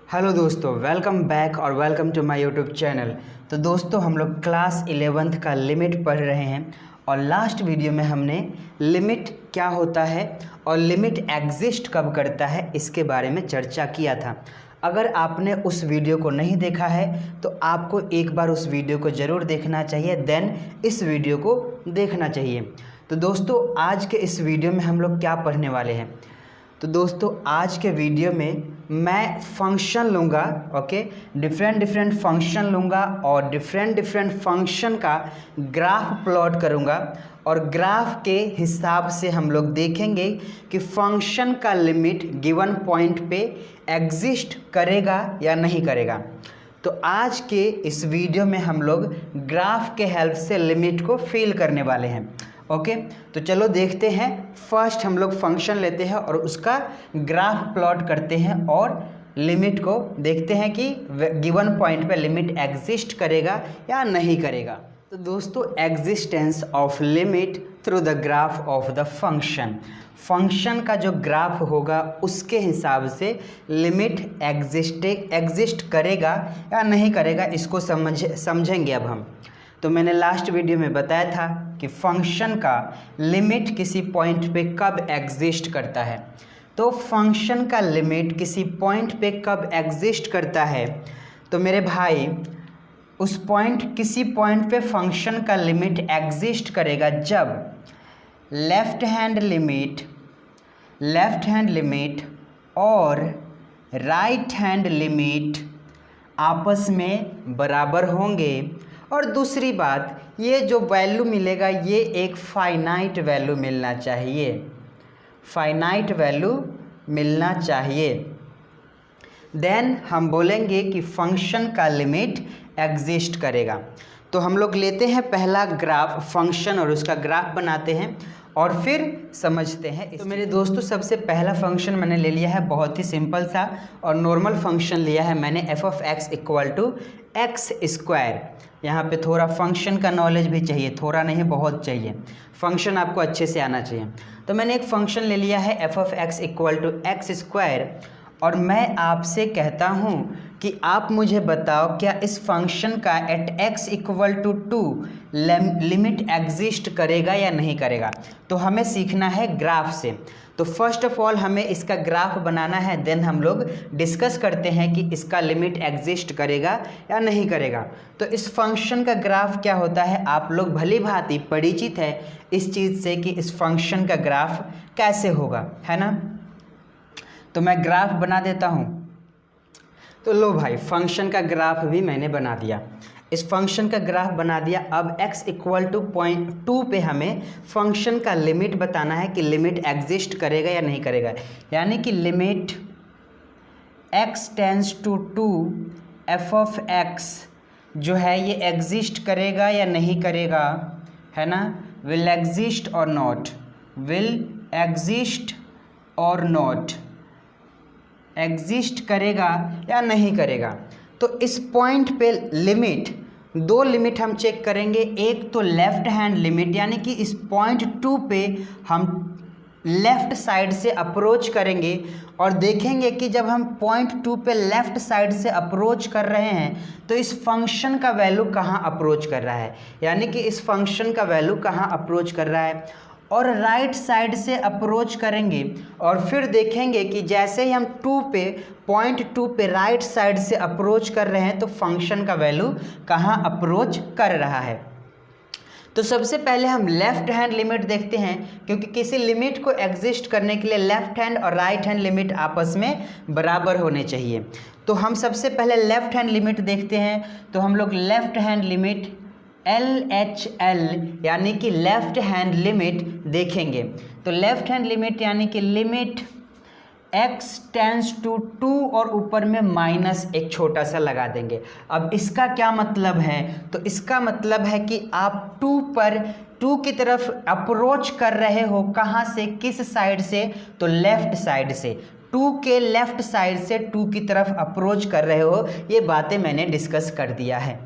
Hello दोस्तों, welcome back और welcome to my YouTube channel. तो दोस्तों, हम लोग क्लास 11th का लिमिट पढ़ रहे हैं और लास्ट वीडियो में हमने लिमिट क्या होता है और लिमिट एग्जिस्ट कब करता है इसके बारे में चर्चा किया था। अगर आपने उस वीडियो को नहीं देखा है तो आपको एक बार उस वीडियो को ज़रूर देखना चाहिए, देन इस वीडियो को देखना चाहिए। तो दोस्तों, आज के इस वीडियो में हम लोग क्या पढ़ने वाले हैं। तो दोस्तों, आज के वीडियो में मैं फंक्शन लूँगा, ओके, डिफरेंट फंक्शन लूँगा और डिफरेंट फंक्शन का ग्राफ प्लॉट करूँगा और ग्राफ के हिसाब से हम लोग देखेंगे कि फंक्शन का लिमिट गिवन पॉइंट पे एग्जिस्ट करेगा या नहीं करेगा। तो आज के इस वीडियो में हम लोग ग्राफ के हेल्प से लिमिट को फिल करने वाले हैं। ओके, तो चलो देखते हैं। फर्स्ट हम लोग फंक्शन लेते हैं और उसका ग्राफ प्लॉट करते हैं और लिमिट को देखते हैं कि गिवन पॉइंट पे लिमिट एग्जिस्ट करेगा या नहीं करेगा। तो दोस्तों, existence of limit through the graph of the function का जो ग्राफ होगा उसके हिसाब से लिमिट एग्जिस्ट करेगा या नहीं करेगा, इसको समझेंगे अब हम। तो मैंने लास्ट वीडियो में बताया था कि फंक्शन का लिमिट किसी पॉइंट पे कब एग्जिस्ट करता है। तो फंक्शन का लिमिट किसी पॉइंट पे कब एग्जिस्ट करता है, तो मेरे भाई किसी पॉइंट पे फंक्शन का लिमिट एग्जिस्ट करेगा जब लेफ्ट हैंड लिमिट और राइट हैंड लिमिट आपस में बराबर होंगे। और दूसरी बात, ये जो वैल्यू मिलेगा ये एक फाइनाइट वैल्यू मिलना चाहिए, देन हम बोलेंगे कि फंक्शन का लिमिट एग्जिस्ट करेगा। तो हम लोग लेते हैं पहला ग्राफ फंक्शन और उसका ग्राफ बनाते हैं और फिर समझते हैं। तो मेरे दोस्तों, सबसे पहला फंक्शन मैंने ले लिया है बहुत ही सिंपल सा और नॉर्मल फंक्शन लिया है मैंने f(x) = x²। यहाँ पे थोड़ा फंक्शन का नॉलेज भी चाहिए, थोड़ा नहीं बहुत चाहिए, फंक्शन आपको अच्छे से आना चाहिए। तो मैंने एक फंक्शन ले लिया है f(x) = x² और मैं आपसे कहता हूँ कि आप मुझे बताओ क्या इस फंक्शन का एट x = 2 लिमिट एग्जिस्ट करेगा या नहीं करेगा। तो हमें सीखना है ग्राफ से। तो फर्स्ट ऑफ ऑल हमें इसका ग्राफ बनाना है, देन हम लोग डिस्कस करते हैं कि इसका लिमिट एग्जिस्ट करेगा या नहीं करेगा। तो इस फंक्शन का ग्राफ क्या होता है, आप लोग भली भांति परिचित है इस चीज़ से कि इस फंक्शन का ग्राफ कैसे होगा, है ना। तो मैं ग्राफ बना देता हूँ। तो लो भाई, फंक्शन का ग्राफ भी मैंने बना दिया। इस फंक्शन का ग्राफ बना दिया। अब x = 0.2 पे हमें फंक्शन का लिमिट बताना है कि लिमिट एग्जिस्ट करेगा या नहीं करेगा। यानी कि limit x tends to 2 f(x) जो है ये एग्जिस्ट करेगा या नहीं करेगा, है ना। विल एग्जिस्ट और नॉट, एग्जिस्ट करेगा या नहीं करेगा। तो इस पॉइंट पे लिमिट, दो लिमिट हम चेक करेंगे। एक तो लेफ्ट हैंड लिमिट, यानी कि इस पॉइंट 2 पे हम लेफ़्ट साइड से अप्रोच करेंगे और देखेंगे कि जब हम पॉइंट 2 पे लेफ़्ट साइड से अप्रोच कर रहे हैं तो इस फंक्शन का वैल्यू कहाँ अप्रोच कर रहा है, यानी कि इस फंक्शन का वैल्यू कहाँ अप्रोच कर रहा है। और राइट साइड से अप्रोच करेंगे और फिर देखेंगे कि जैसे ही हम पॉइंट 2 पे राइट साइड से अप्रोच कर रहे हैं तो फंक्शन का वैल्यू कहाँ अप्रोच कर रहा है। तो सबसे पहले हम लेफ़्ट हैंड लिमिट देखते हैं, क्योंकि किसी लिमिट को एग्जिस्ट करने के लिए लेफ़्ट हैंड और राइट हैंड लिमिट आपस में बराबर होने चाहिए। तो हम सबसे पहले लेफ़्ट हैंड लिमिट देखते हैं। तो हम लोग लेफ़्ट हैंड लिमिट LHL यानी कि लेफ़्ट हैंड लिमिट देखेंगे। तो लेफ़्ट हैंड लिमिट यानी कि लिमिट x टेंड्स टू 2 और ऊपर में माइनस एक छोटा सा लगा देंगे। अब इसका क्या मतलब है, तो इसका मतलब है कि आप 2 की तरफ अप्रोच कर रहे हो। कहाँ से, किस साइड से, तो लेफ़्ट साइड से। 2 के लेफ़्ट साइड से 2 की तरफ अप्रोच कर रहे हो। ये बातें मैंने डिस्कस कर दिया है।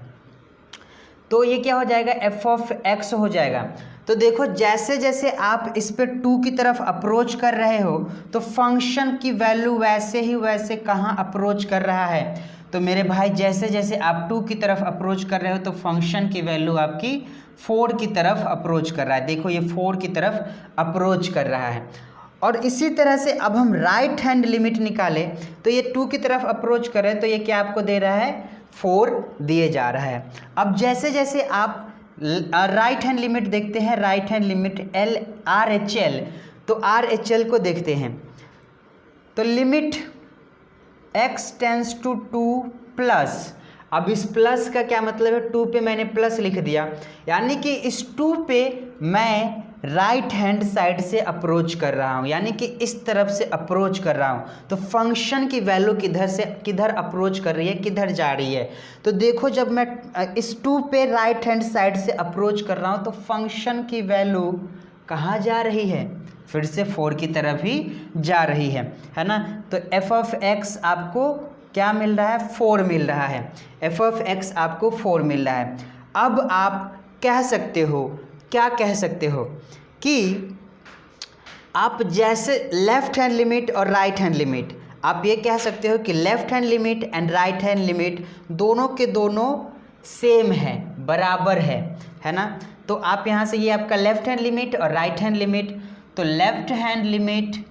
तो ये क्या हो जाएगा, f(x) हो जाएगा। तो देखो जैसे जैसे आप इस पे 2 की तरफ अप्रोच कर रहे हो तो फंक्शन की वैल्यू वैसे ही वैसे कहाँ अप्रोच कर रहा है। तो मेरे भाई जैसे जैसे आप 2 की तरफ अप्रोच कर रहे हो तो फंक्शन की वैल्यू आपकी 4 की तरफ अप्रोच कर रहा है। देखो ये 4 की तरफ अप्रोच कर रहा है। और इसी तरह से अब हम राइट हैंड लिमिट निकालें तो ये 2 की तरफ अप्रोच करें तो ये क्या आपको दे रहा है, 4 दिए जा रहा है। अब जैसे जैसे आप राइट हैंड लिमिट देखते हैं, राइट हैंड लिमिट RHL, तो RHL को देखते हैं तो limit x tends to 2 plus, अब इस प्लस का क्या मतलब है, 2 पे मैंने प्लस लिख दिया, यानी कि इस 2 पे मैं राइट हैंड साइड से अप्रोच कर रहा हूँ, यानी कि इस तरफ से अप्रोच कर रहा हूँ। तो फंक्शन की वैल्यू किधर से किधर अप्रोच कर रही है, किधर जा रही है। तो देखो जब मैं इस 2 पे राइट हैंड साइड से अप्रोच कर रहा हूँ तो फंक्शन की वैल्यू कहाँ जा रही है, फिर से 4 की तरफ ही जा रही है ना। तो f(x) आपको क्या मिल रहा है, 4 मिल रहा है। f(x) आपको 4 मिल रहा है। अब आप कह सकते हो, क्या कह सकते हो कि आप जैसे लेफ्ट हैंड लिमिट और राइट हैंड लिमिट, आप ये कह सकते हो कि left hand limit and right hand limit दोनों के दोनों सेम है, बराबर है ना। तो आप यहाँ से ये आपका लेफ्ट हैंड लिमिट और राइट हैंड लिमिट, तो left hand limit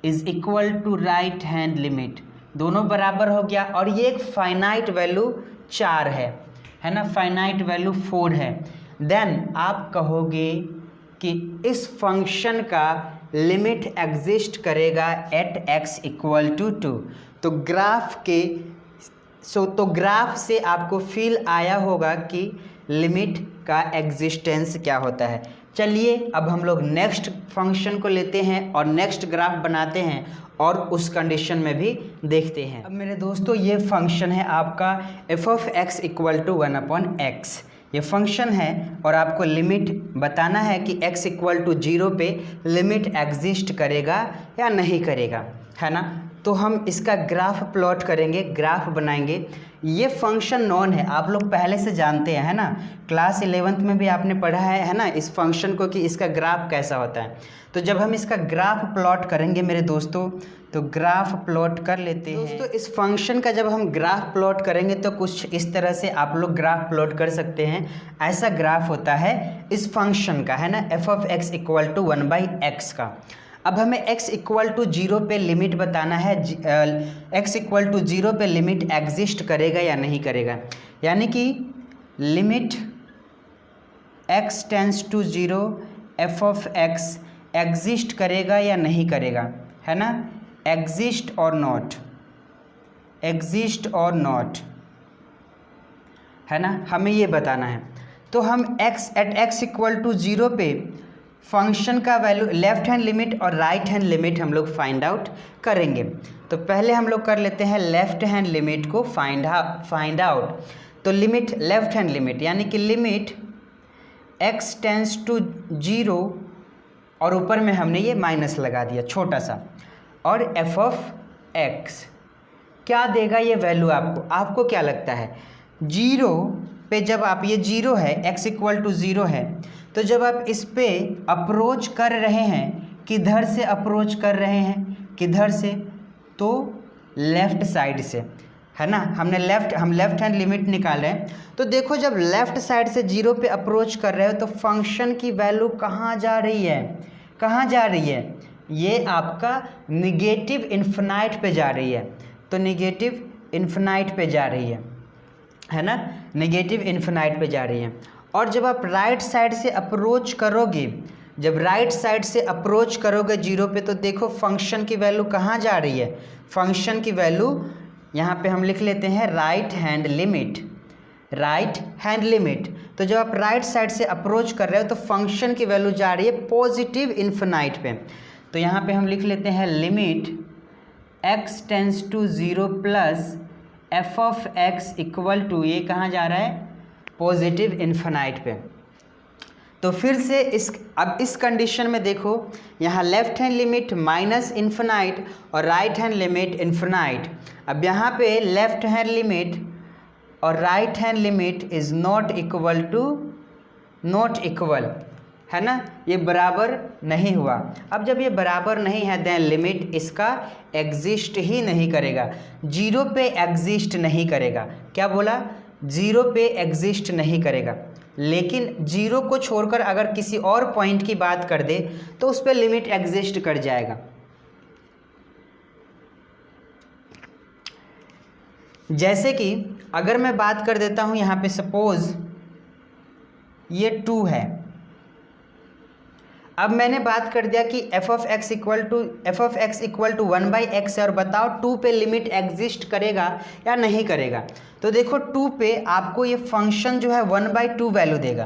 is equal to right hand limit, दोनों बराबर हो गया। और ये एक फाइनाइट वैल्यू 4 है ना, फाइनाइट वैल्यू 4 है। देन आप कहोगे कि इस फंक्शन का लिमिट एग्जिस्ट करेगा एट x इक्वल टू 2। तो ग्राफ के तो ग्राफ से आपको फील आया होगा कि लिमिट का एग्जिस्टेंस क्या होता है। चलिए अब हम लोग नेक्स्ट फंक्शन को लेते हैं और नेक्स्ट ग्राफ बनाते हैं और उस कंडीशन में भी देखते हैं। अब मेरे दोस्तों ये फंक्शन है आपका f(x) इक्वल टू 1/x, ये फंक्शन है और आपको लिमिट बताना है कि x इक्वल टू 0 पे लिमिट एग्जिस्ट करेगा या नहीं करेगा, है ना। तो हम इसका ग्राफ प्लॉट करेंगे, ग्राफ बनाएंगे। ये फंक्शन नॉन है, आप लोग पहले से जानते हैं, है ना, क्लास 11th में भी आपने पढ़ा है ना इस फंक्शन को कि इसका ग्राफ कैसा होता है। तो जब हम इसका ग्राफ प्लॉट करेंगे मेरे दोस्तों, तो ग्राफ प्लॉट कर लेते हैं दोस्तों। इस फंक्शन का जब हम ग्राफ प्लॉट करेंगे तो कुछ इस तरह से आप लोग ग्राफ प्लॉट कर सकते हैं। ऐसा ग्राफ होता है इस फंक्शन का, है ना, f(x) इक्वल टू 1/x का। अब हमें x इक्वल टू 0 पे लिमिट बताना है, x इक्वल टू 0 पे लिमिट एग्जिस्ट करेगा या नहीं करेगा, यानी कि limit x tends to 0 f(x) exist करेगा या नहीं करेगा, है ना, एग्जिस्ट और नॉट, एग्जिस्ट और नॉट, है ना, हमें ये बताना है। तो हम एट x इक्वल टू 0 पे फंक्शन का वैल्यू लेफ्ट हैंड लिमिट और राइट हैंड लिमिट हम लोग फाइंड आउट करेंगे। तो पहले हम लोग कर लेते हैं लेफ्ट हैंड लिमिट को फाइंड आउट। तो लिमिट लेफ्ट हैंड लिमिट यानी कि लिमिट x टेंस टू 0 और ऊपर में हमने ये माइनस लगा दिया छोटा सा, और f(x) क्या देगा ये वैल्यू आपको क्या लगता है। 0 पे जब आप, ये 0 है, x इक्वल टू 0 है, तो जब आप इस पे अप्रोच कर रहे हैं, किधर से अप्रोच कर रहे हैं, किधर से, तो लेफ़्ट साइड से, है ना। हम लेफ़्ट हैंड लिमिट निकाल रहे हैं। तो देखो जब लेफ़्ट साइड से 0 पे अप्रोच कर रहे हो तो फंक्शन की वैल्यू कहाँ जा रही है, कहाँ जा रही है, ये आपका निगेटिव इन्फिनाइट पे जा रही है। तो निगेटिव इन्फिनाइट पे जा रही है ना, नेगेटिव इन्फिनाइट पे जा रही है। और जब आप राइट साइड से अप्रोच करोगे, जब राइट साइड से अप्रोच करोगे 0 पे, तो देखो फंक्शन की वैल्यू कहाँ जा रही है, फंक्शन की वैल्यू यहाँ पे हम लिख लेते हैं right hand limit, right hand limit. तो जब आप राइट साइड से अप्रोच कर रहे हो तो फंक्शन की वैल्यू जा रही है पॉजिटिव इन्फिनाइट पे। तो यहाँ पे हम लिख लेते हैं limit x tends to 0 plus f(x) equal to, ये कहाँ जा रहा है, पॉजिटिव इन्फिनाइट पे। तो फिर से अब इस कंडीशन में देखो, यहाँ left hand limit minus infinite और राइट हैंड लिमिट इन्फिनाइट। अब यहाँ पे लेफ्ट हैंड लिमिट और right hand limit is not equal to, not equal, है ना, ये बराबर नहीं हुआ। अब जब ये बराबर नहीं है देन लिमिट इसका एग्जिस्ट ही नहीं करेगा, जीरो पे एग्जिस्ट नहीं करेगा। क्या बोला, जीरो पे एग्जिस्ट नहीं करेगा। लेकिन जीरो को छोड़कर अगर किसी और पॉइंट की बात कर दे तो उस पर लिमिट एग्जिस्ट कर जाएगा। जैसे कि अगर मैं बात कर देता हूं यहाँ पे सपोज ये 2 है, अब मैंने बात कर दिया कि f of x equal to 1/x है और बताओ 2 पे लिमिट एग्जिस्ट करेगा या नहीं करेगा। तो देखो 2 पे आपको ये फंक्शन जो है 1/2 वैल्यू देगा,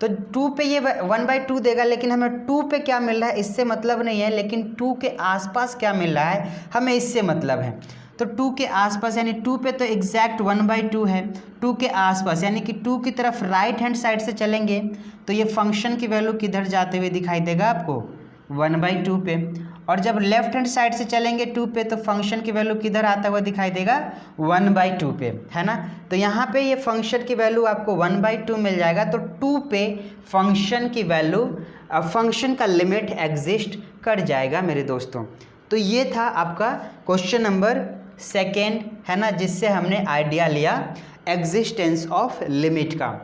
तो 2 पे ये 1/2 देगा, लेकिन हमें 2 पे क्या मिल रहा है इससे मतलब नहीं है, लेकिन 2 के आसपास क्या मिल रहा है हमें इससे मतलब है। तो 2 के आसपास यानी 2 पे तो एग्जैक्ट 1/2 है, 2 के आसपास यानी कि 2 की तरफ राइट हैंड साइड से चलेंगे तो ये फंक्शन की वैल्यू किधर जाते हुए दिखाई देगा आपको 1/2 पे, और जब लेफ्ट हैंड साइड से चलेंगे 2 पे तो फंक्शन की वैल्यू किधर आता हुआ दिखाई देगा 1/2 पे, है ना। तो यहाँ पे ये फंक्शन की वैल्यू आपको 1/2 मिल जाएगा। तो 2 पे फंक्शन की वैल्यू फंक्शन का लिमिट एग्जिस्ट कर जाएगा मेरे दोस्तों। तो ये था आपका क्वेश्चन नंबर 2 है ना, जिससे हमने आइडिया लिया एग्जिस्टेंस ऑफ लिमिट का।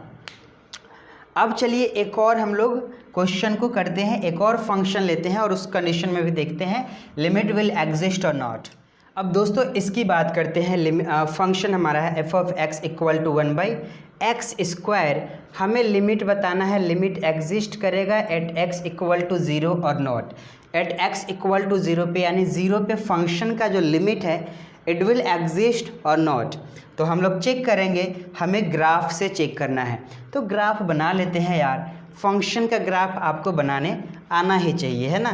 अब चलिए एक और हम लोग क्वेश्चन को करते हैं, एक और फंक्शन लेते हैं और उस कंडीशन में भी देखते हैं लिमिट विल एग्जिस्ट और नॉट। अब दोस्तों इसकी बात करते हैं, फंक्शन हमारा है f of x equal to 1/x²। हमें लिमिट बताना है, लिमिट एग्जिस्ट करेगा एट x इक्वल टू 0 और not. At x equal to 0 पे यानी 0 पे फंक्शन का जो लिमिट है इट विल एग्जिस्ट और नॉट। तो हम लोग चेक करेंगे, हमें ग्राफ से चेक करना है। तो ग्राफ बना लेते हैं यार, फंक्शन का ग्राफ आपको बनाने आना ही चाहिए, है ना।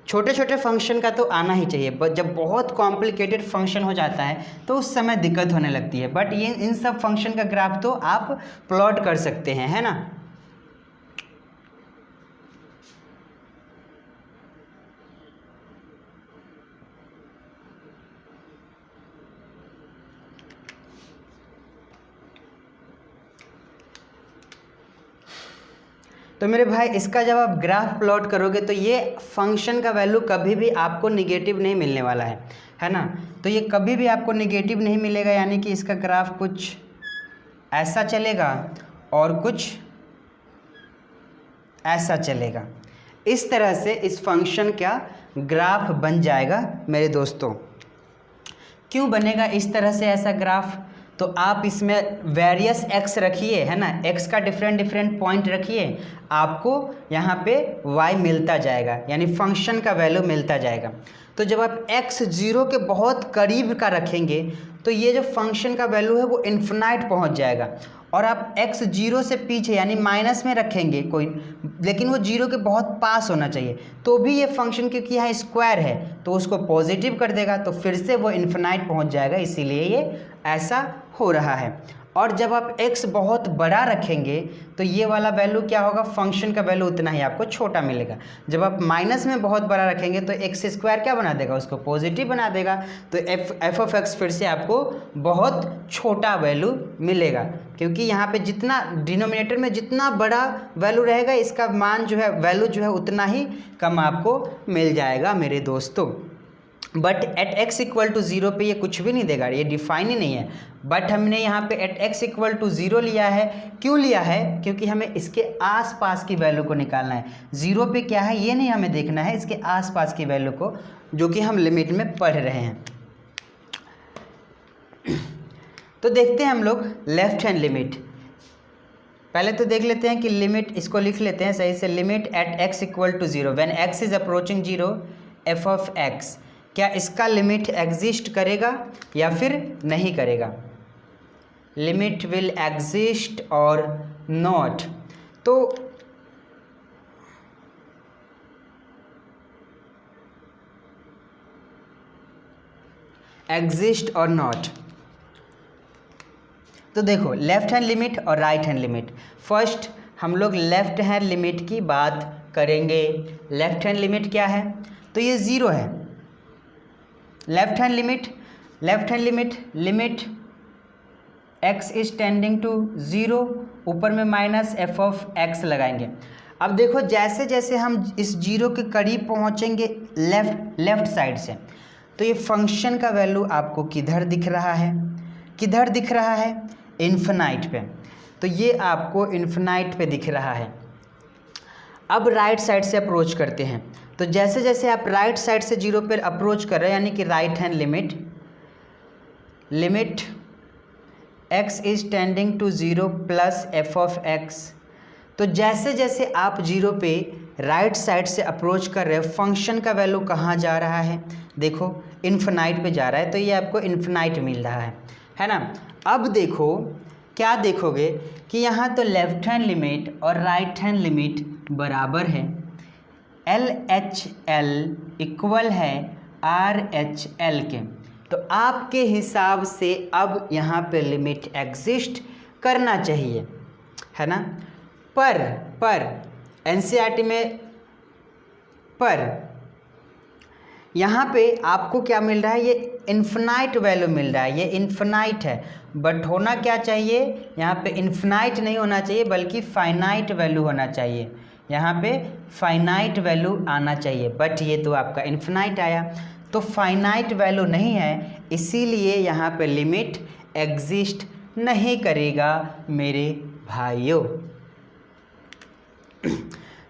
छोटे छोटे फंक्शन का तो आना ही चाहिए, जब बहुत कॉम्प्लिकेटेड फंक्शन हो जाता है तो उस समय दिक्कत होने लगती है, बट ये इन सब फंक्शन का ग्राफ तो आप प्लॉट कर सकते हैं, है ना। तो मेरे भाई इसका जब आप ग्राफ प्लॉट करोगे तो ये फंक्शन का वैल्यू कभी भी आपको निगेटिव नहीं मिलने वाला है ना। तो ये कभी भी आपको निगेटिव नहीं मिलेगा, यानी कि इसका ग्राफ कुछ ऐसा चलेगा और कुछ ऐसा चलेगा। इस तरह से इस फंक्शन का ग्राफ बन जाएगा मेरे दोस्तों। क्यों बनेगा इस तरह से ऐसा ग्राफ, तो आप इसमें वेरियस x रखिए, है ना, x का डिफरेंट पॉइंट रखिए, आपको यहाँ पे y मिलता जाएगा, यानी फंक्शन का वैल्यू मिलता जाएगा। तो जब आप x 0 के बहुत करीब का रखेंगे तो ये जो फंक्शन का वैल्यू है वो इन्फिनाइट पहुँच जाएगा, और आप x 0 से पीछे यानी माइनस में रखेंगे कोई, लेकिन वो 0 के बहुत पास होना चाहिए, तो भी ये फंक्शन क्योंकि यहाँ स्क्वायर है तो उसको पॉजिटिव कर देगा, तो फिर से वो इन्फिनाइट पहुँच जाएगा, इसीलिए ये ऐसा हो रहा है। और जब आप x बहुत बड़ा रखेंगे तो ये वाला वैल्यू क्या होगा, फंक्शन का वैल्यू उतना ही आपको छोटा मिलेगा। जब आप माइनस में बहुत बड़ा रखेंगे तो x² क्या बना देगा, उसको पॉजिटिव बना देगा, तो f ऑफ x फिर से आपको बहुत छोटा वैल्यू मिलेगा, क्योंकि यहाँ पे जितना डिनोमिनेटर में जितना बड़ा वैल्यू रहेगा इसका मान जो है वैल्यू जो है उतना ही कम आपको मिल जाएगा मेरे दोस्तों। But at x equal to 0 पे ये कुछ भी नहीं देगा, ये डिफाइन ही नहीं है। बट हमने यहाँ पे एट x इक्वल टू 0 लिया है, क्यों लिया है, क्योंकि हमें इसके आसपास की वैल्यू को निकालना है। 0 पे क्या है ये नहीं हमें देखना है, इसके आसपास की वैल्यू को, जो कि हम लिमिट में पढ़ रहे हैं। तो देखते हैं हम लोग लेफ्ट हैंड लिमिट। पहले तो देख लेते हैं कि लिमिट, इसको लिख लेते हैं सही से, limit at x equal to 0 when x is approaching 0 f of x, क्या इसका लिमिट एग्जिस्ट करेगा या फिर नहीं करेगा, लिमिट विल एग्जिस्ट और नॉट। तो एग्जिस्ट और नॉट, तो देखो लेफ्ट हैंड लिमिट और राइट हैंड लिमिट। फर्स्ट हम लोग लेफ्ट हैंड लिमिट की बात करेंगे। लेफ्ट हैंड लिमिट क्या है, तो ये 0 है। Left hand limit limit x is tending to 0, ऊपर में माइनस f ऑफ x लगाएंगे। अब देखो जैसे जैसे हम इस जीरो के करीब पहुंचेंगे लेफ्ट साइड से, तो ये फंक्शन का वैल्यू आपको किधर दिख रहा है, किधर दिख रहा है, इन्फिनाइट पे। तो ये आपको इन्फिनाइट पे दिख रहा है। अब राइट साइड से अप्रोच करते हैं, तो जैसे जैसे आप राइट साइड से जीरो पर अप्रोच कर रहे हैं, यानी कि right hand limit x is tending to 0 plus f of x। तो जैसे जैसे आप जीरो पे राइट साइड से अप्रोच कर रहे हैं, फंक्शन का वैल्यू कहाँ जा रहा है, देखो इन्फिनाइट पे जा रहा है, तो ये आपको इन्फिनाइट मिल रहा है ना। अब देखो क्या देखोगे कि यहाँ तो लेफ्ट हैंड लिमिट और राइट हैंड लिमिट बराबर है, LHL इक्वल है RHL के। तो आपके हिसाब से अब यहाँ पे लिमिट एग्जिस्ट करना चाहिए, है ना। पर NCERT में पर यहाँ पे आपको क्या मिल रहा है, ये इन्फिनाइट वैल्यू मिल रहा है, ये इन्फिनाइट है, बट होना क्या चाहिए, यहाँ पे इन्फिनाइट नहीं होना चाहिए बल्कि फाइनाइट वैल्यू होना चाहिए, यहाँ पे फाइनाइट वैल्यू आना चाहिए, बट ये तो आपका इन्फिनाइट आया। तो फाइनाइट वैल्यू नहीं है, इसीलिए यहाँ पे लिमिट एग्जिस्ट नहीं करेगा मेरे भाइयों।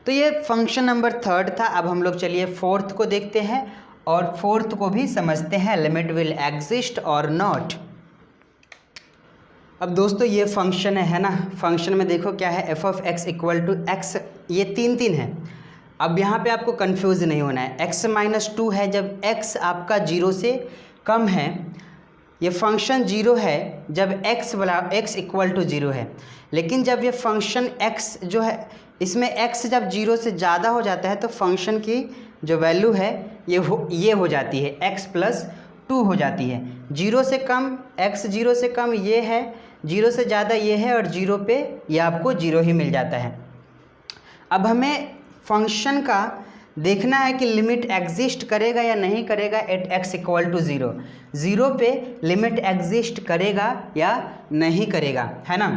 तो ये फंक्शन नंबर 3 था। अब हम लोग चलिए 4th को देखते हैं और 4th को भी समझते हैं, लिमिट विल एग्जिस्ट और नॉट। अब दोस्तों ये फंक्शन है ना, फंक्शन में देखो क्या है, f of x equal to x, ये 3 है। अब यहाँ पे आपको कंफ्यूज नहीं होना है, x-2 है जब x आपका 0 से कम है, ये फंक्शन 0 है जब x इक्वल टू 0 है। लेकिन जब ये फंक्शन x जो है, इसमें x जब 0 से ज़्यादा हो जाता है तो फंक्शन की जो वैल्यू है ये हो जाती है x+2 हो जाती है। 0 से कम x 0 से कम ये है, 0 से ज़्यादा ये है, और 0 पे ये आपको 0 ही मिल जाता है। अब हमें फंक्शन का देखना है कि लिमिट एग्जिस्ट करेगा या नहीं करेगा एट x इक्वल टू 0। 0 पे लिमिट एग्जिस्ट करेगा या नहीं करेगा, है ना।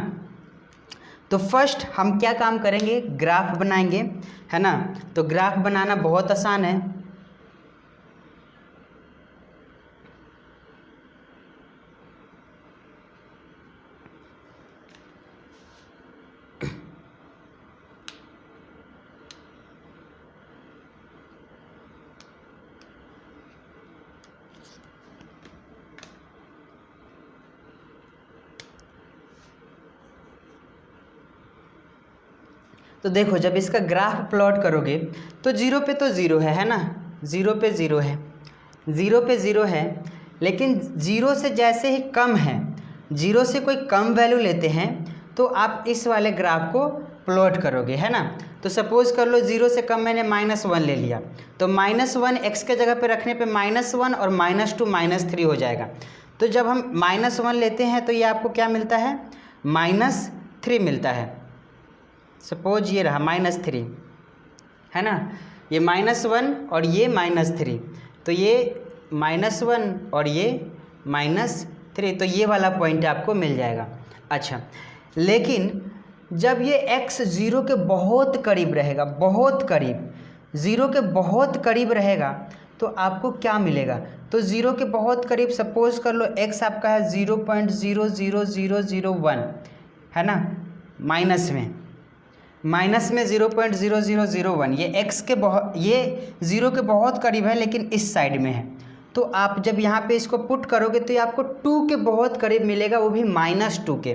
तो फर्स्ट हम क्या काम करेंगे, ग्राफ बनाएंगे, है ना। तो ग्राफ बनाना बहुत आसान है। तो देखो जब इसका ग्राफ प्लॉट करोगे तो 0 पे तो 0 है ना, 0 पे 0 है, 0 पे 0 है, लेकिन 0 से जैसे ही कम है, 0 से कोई कम वैल्यू लेते हैं तो आप इस वाले ग्राफ को प्लॉट करोगे, है ना। तो सपोज़ कर लो 0 से कम मैंने -1 ले लिया, तो -1 x के जगह पे रखने पे -1 और -2 -3 हो जाएगा। तो जब हम -1 लेते हैं तो ये आपको क्या मिलता है, -3 मिलता है। सपोज ये रहा -3, है ना, ये -1 और ये -3, तो ये -1 और ये -3, तो ये वाला पॉइंट आपको मिल जाएगा। अच्छा, लेकिन जब ये x 0 के बहुत करीब रहेगा, बहुत करीब, 0 के बहुत करीब रहेगा, तो आपको क्या मिलेगा, तो 0 के बहुत करीब सपोज कर लो x आपका है 0.00001, है ना, माइनस में 0.0001, ये x के बहुत, ये 0 के बहुत करीब है लेकिन इस साइड में है। तो आप जब यहाँ पे इसको पुट करोगे तो ये आपको 2 के बहुत करीब मिलेगा, वो भी -2 के।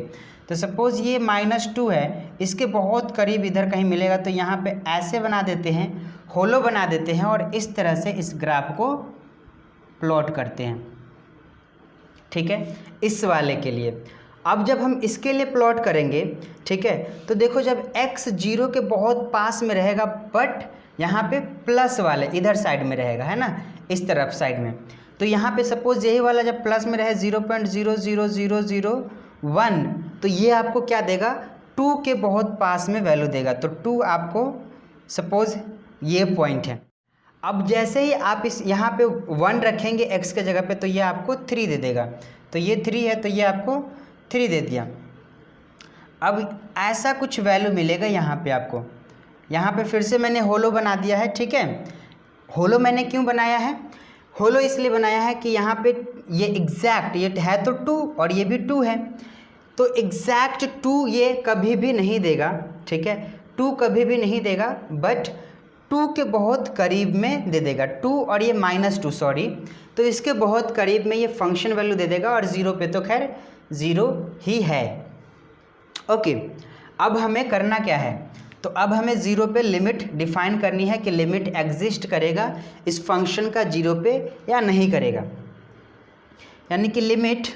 तो सपोज़ ये -2 है, इसके बहुत करीब इधर कहीं मिलेगा, तो यहाँ पे ऐसे बना देते हैं, होलो बना देते हैं और इस तरह से इस ग्राफ को प्लॉट करते हैं, ठीक है, इस वाले के लिए। अब जब हम इसके लिए प्लॉट करेंगे, ठीक है, तो देखो जब x 0 के बहुत पास में रहेगा, बट यहाँ पे प्लस वाले इधर साइड में रहेगा, है ना, इस तरफ साइड में, तो यहाँ पे सपोज यही वाला जब प्लस में रहे 0.00001, तो ये आपको क्या देगा, 2 के बहुत पास में वैल्यू देगा। तो 2 आपको सपोज ये पॉइंट है। अब जैसे ही आप इस यहाँ पे 1 रखेंगे x के जगह पे, तो ये आपको 3 दे देगा। तो ये 3 है, तो ये आपको 3 दे दिया। अब ऐसा कुछ वैल्यू मिलेगा यहाँ पे आपको, यहाँ पे फिर से मैंने होलो बना दिया है, ठीक है। होलो मैंने क्यों बनाया है? होलो इसलिए बनाया है कि यहाँ पे ये एग्जैक्ट, ये है तो 2 और ये भी 2 है, तो एग्जैक्ट 2 ये कभी भी नहीं देगा, ठीक है। 2 कभी भी नहीं देगा, बट 2 के बहुत करीब में दे देगा। 2 और ये -2, सॉरी, तो इसके बहुत करीब में ये फंक्शन वैल्यू दे देगा, और 0 पे तो खैर 0 ही है। ओके, अब हमें करना क्या है? तो अब हमें 0 पे लिमिट डिफाइन करनी है कि लिमिट एग्जिस्ट करेगा इस फंक्शन का 0 पे या नहीं करेगा। यानी कि limit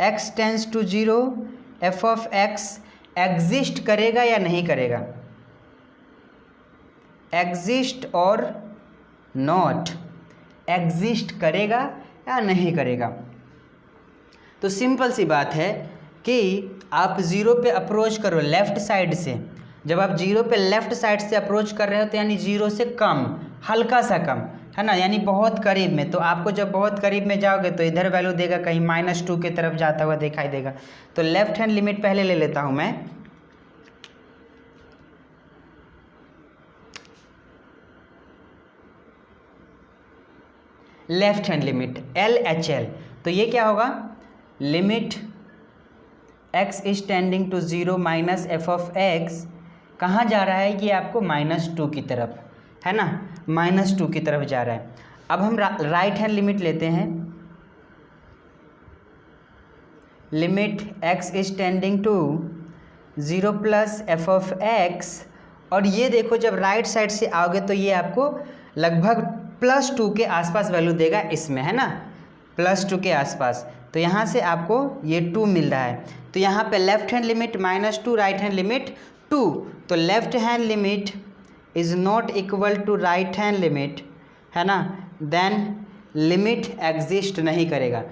x tends to 0 f of x exist करेगा या नहीं करेगा, एग्जिस्ट और नॉट, एग्जिस्ट करेगा या नहीं करेगा। तो सिंपल सी बात है कि आप 0 पे अप्रोच करो लेफ़्ट साइड से। जब आप 0 पे लेफ़्ट साइड से अप्रोच कर रहे हो तो यानी 0 से कम, हल्का सा कम, है ना, यानी बहुत करीब में। तो आपको जब बहुत करीब में जाओगे तो इधर वैल्यू देगा कहीं -2 की तरफ जाता हुआ दिखाई देगा। तो लेफ्ट हैंड लिमिट पहले ले लेता हूँ मैं। लेफ्ट हैंड लिमिट LHL, तो ये क्या होगा? Limit x is tending to 0 minus f of x कहाँ जा रहा है? ये आपको -2 की तरफ, है ना, -2 की तरफ जा रहा है। अब हम राइट हैंड लिमिट लेते हैं। Limit x is tending to 0 plus f of x, और ये देखो जब राइट साइड से आओगे तो ये आपको लगभग +2 के आसपास वैल्यू देगा इसमें, है ना, +2 के आसपास। तो यहाँ से आपको ये 2 मिल रहा है। तो यहाँ पे left hand limit -2, right hand limit 2। तो left hand limit is not equal to right hand limit, है ना, देन लिमिट एग्जिस्ट नहीं करेगा।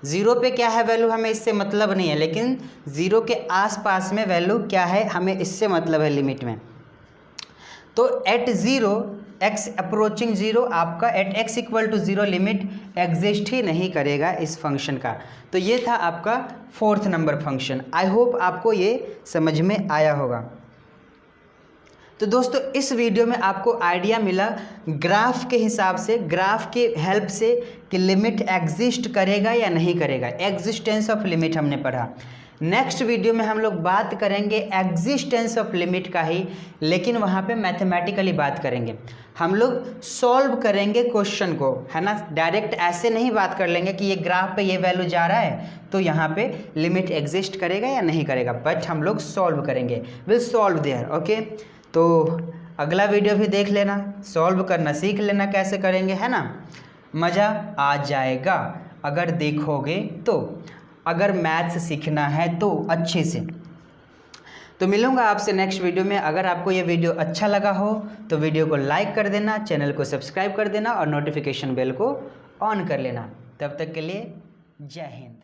0 पे क्या है वैल्यू हमें इससे मतलब नहीं है, लेकिन 0 के आसपास में वैल्यू क्या है हमें इससे मतलब है लिमिट में। तो एट 0 x अप्रोचिंग 0 आपका at x equal to 0 limit exist ही नहीं करेगा इस फंक्शन का। तो ये था आपका 4th number function. I hope आपको ये समझ में आया होगा। तो दोस्तों इस वीडियो में आपको आइडिया मिला ग्राफ के हिसाब से, ग्राफ के हेल्प से, कि लिमिट एग्जिस्ट करेगा या नहीं करेगा। एग्जिस्टेंस ऑफ लिमिट हमने पढ़ा। नेक्स्ट वीडियो में हम लोग बात करेंगे एग्जिस्टेंस ऑफ लिमिट का ही, लेकिन वहाँ पे मैथमेटिकली बात करेंगे। हम लोग सॉल्व करेंगे क्वेश्चन को, है ना, डायरेक्ट ऐसे नहीं बात कर लेंगे कि ये ग्राफ पे ये वैल्यू जा रहा है तो यहाँ पे लिमिट एग्जिस्ट करेगा या नहीं करेगा, बट हम लोग सॉल्व करेंगे, विल सॉल्व देयर। ओके, तो अगला वीडियो भी देख लेना, सॉल्व करना सीख लेना कैसे करेंगे, है ना, मज़ा आ जाएगा अगर देखोगे तो। अगर मैथ्स सीखना है तो अच्छे से। तो मिलूंगा आपसे नेक्स्ट वीडियो में। अगर आपको ये वीडियो अच्छा लगा हो तो वीडियो को लाइक कर देना, चैनल को सब्सक्राइब कर देना और नोटिफिकेशन बेल को ऑन कर लेना। तब तक के लिए जय हिंद।